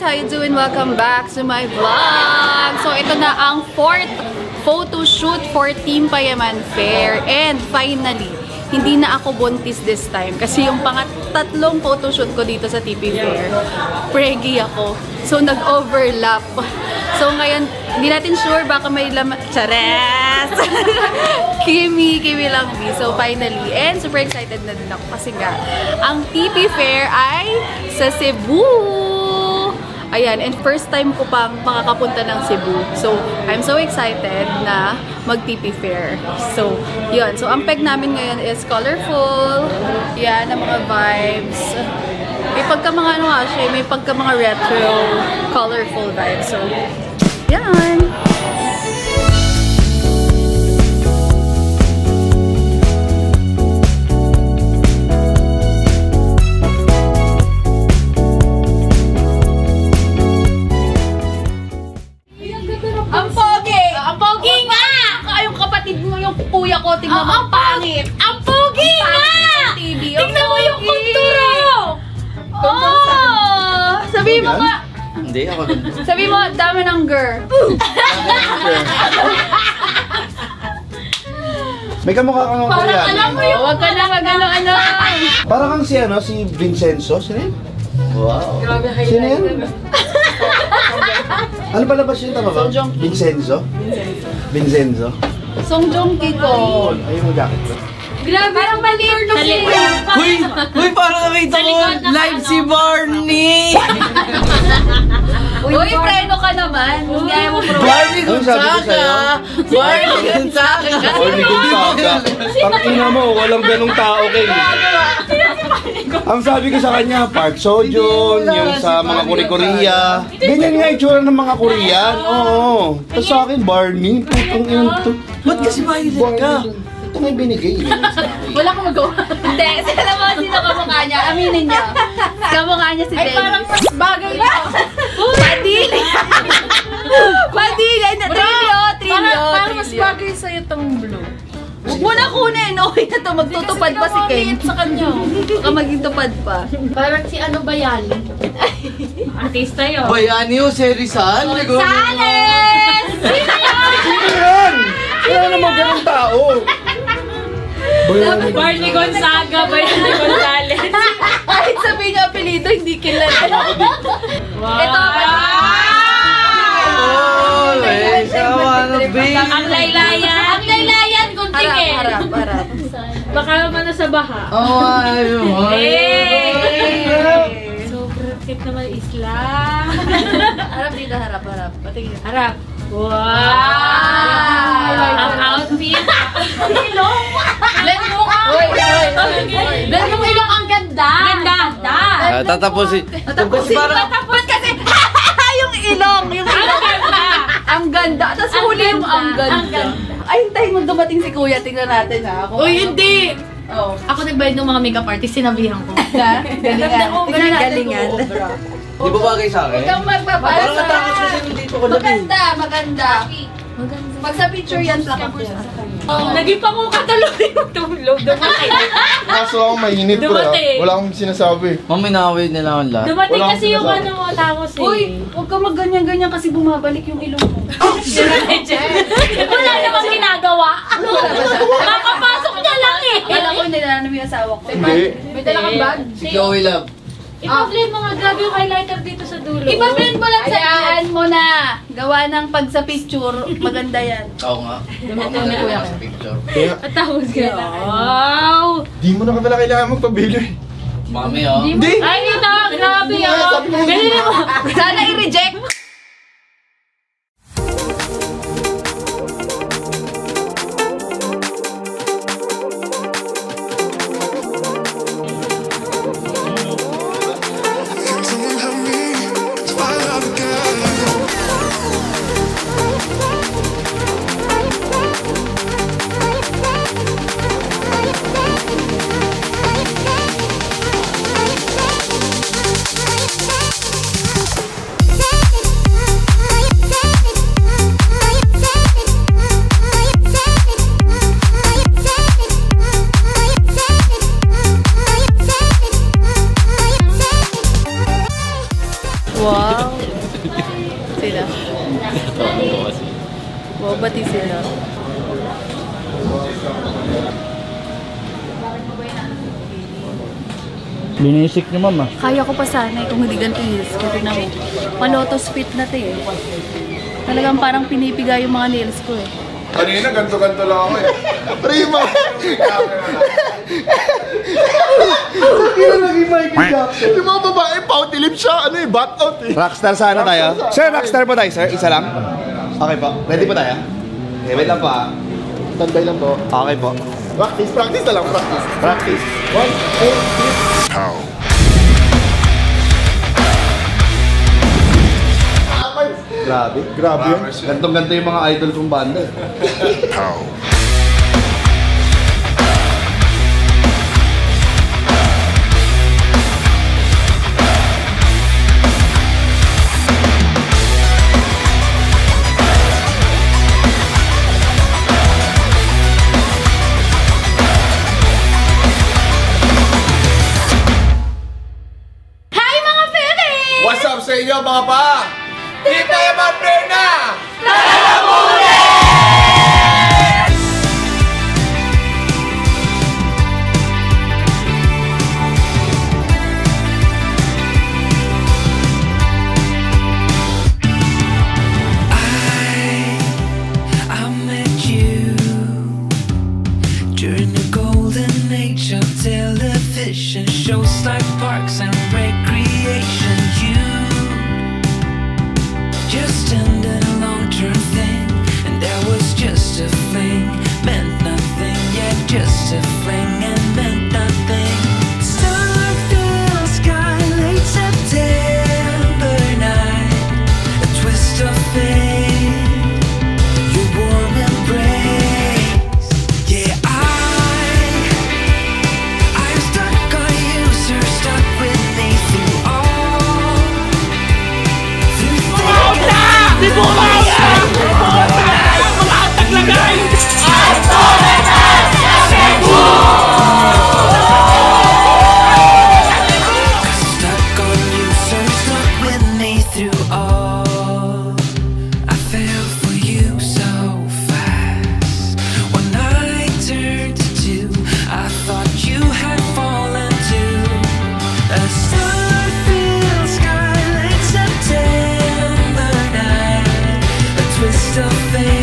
How you doing? Welcome back to my vlog. So ito na ang 4th photo shoot for Team Payaman Fair. And finally, hindi na ako buntis this time. Kasi yung tatlong photo shoot ko dito sa TP Fair, preggy ako. So nag-overlap. So ngayon, hindi natin sure baka may laman. Chares! Kimi lang B. So finally, and super excited na din ako kasi nga, ang TP Fair ay sa Cebu. Ayan, and first time ko pang makakapunta ng Cebu. So, I'm so excited na mag-TP Fair. So, yun. So, ang peg namin ngayon is colorful. Yan, ang mga vibes. May pagka mga ano nga siya, may pagka mga retro, colorful vibes. So, yan. Kuya ko, tingnan mo ang pangit. Ang pogi nga! Tingnan mo yung kulturo! Oh! Sabi mo nga. Hindi, ako doon. Sabi mo, dami ng girl. May kamukha kang ako yan. Alam mo yung... Huwag ka na mag-ano-ano. Parang kang si Vincenzo. Sino yun? Wow. Sino yun? Ano pala ba siya? Tama ba? Vincenzo? Vincenzo? Song Joong-ki ko. Ayun yung jacket ko. Grabe, parang maliit na siya. Uy, parang nakita ko live si Barney! Uy, preno ka naman. Hindi ayaw mo pro. Barney Ano sabi ko sa'yo? Barney Gonzaga! Barney Gonzaga. Tangina mo, walang ganong tao kayo. Ang sabi ko sa kanya, Park Seo-joon, yung sa mga Korea. Ganyan nga itsura ng mga Korean. Oo. Tapos sa akin, Barney. Putang ina to. Ba't kasi violet ka? Ito nga binigay. Wala akong magawa. Hindi, sila mo sino kamukha niya. Aminin niya. Kamukha niya si Dennis. Ay, parang mas bagay niya. Padilla! Padilla! Trilyo! Parang mas bagay sa'yo itong blue. Huwag mo na kunin. Okay na to. Magtutupad pa si Ken. Sa kanya. Baka maging tupad pa. Parang si ano Bayani. Artista yun. Bayani o si Rizal? Sales! Sino yun? Sino yan? Wala naman ganong tao. Barney Gonzaga, Bayani Gonzales. Kahit sabihin niya apelido, hindi kilala. Wow! Ito, Oh, may sawa na babe. Ang laylayan! Ang laylayan, kunting eh! harap. Baka naman nasa baha. Oh, ayun. Sobrang cute naman isla. Harap dito, harap. Patingin. Harap. Wow! Ang outfit. Ilong! Blend mo nga! Blend mo ilong, ang ganda! Ganda! Tatapusin. Tapos kasi, yung ilong. Ang ganda. Tapos huli yung ang ganda. Ay, hintayin mo dumating si Kuya. Tingnan natin ha. Uy, hindi! Oh. Ako nagbayad ng mga makeup artist, sinabihan ko. Galingan. Tingnan natin galingan. Di ba bagay sa akin? Huwag kang magpapasa. Parang natakot kasi dito ko dati. Maganda. Pag sa picture yan, plakap yan. Naging pa ko katulog yung tulog. Dumating. Kaso ako mainit ko lang. Dumating. Wala akong sinasabi. Maminawid nila ang lahat. Dumating Wala kasi akong yung sinasabi. ano mo, tapos eh. Uy, huwag ka magganyan-ganyan kasi bumabalik yung ilong mo. Wala namang ginagawa. Makapasok niya lang eh. Akala ko hindi na yung asawa ko. Hindi. May dala kang bag? Si Joey Love. I-blend mo nga, grabe yung highlighter dito sa dulo. Ipa-blend mo lang sa Hayaan mo na. Gawa ng pag sa picture, maganda yan. Oo nga. Ako na kuya sa picture. At tapos ka na. Wow! Di mo na ka pala kailangan magpabili. Mami oh. Hindi! Ay, dito! Grabe oh! Ganun mo! Sana i-reject. ko. Bati sila. Binisik niyo, mama. Kaya ko pa sana kung hindi ganito yung nails ko. Tignan mo. Pa-lotus fit na to eh. Talagang parang pinipiga yung mga nails ko eh. Kanina, ganto-ganto lang ako eh. Prima! Naging Michael Jackson. Yung mga babae, pautilip siya, ano eh, bat out eh. Rockstar sana tayo. Sir, rockstar po tayo, sir. Isa lang. Okay po. Ready po tayo? Okay, wait lang po ah. Tandai lang po. Okay po. Practice, practice na lang, practice. Practice. 1, 2, 3. Grabe. Grabe yun. Gantong-ganto yung mga idol kong banda. Hi mga Fere! What's up sa inyo mga pa? Di tayo mag-prena! I met you during the golden age of television shows like Parks and Recreation. You just ended a long-term thing, and that was just a fling, meant nothing, yeah, just a fling and meant nothing. Starfield sky, late September night, a twist of fate. Your warm embrace, yeah, I'm stuck on you, sir, stuck with me through all, through thick and stuck on you, sir, stuck with me through all. I fell for you so fast. When I turned to two, I thought you had fallen too. A starfield sky, late September night, a twist of fate.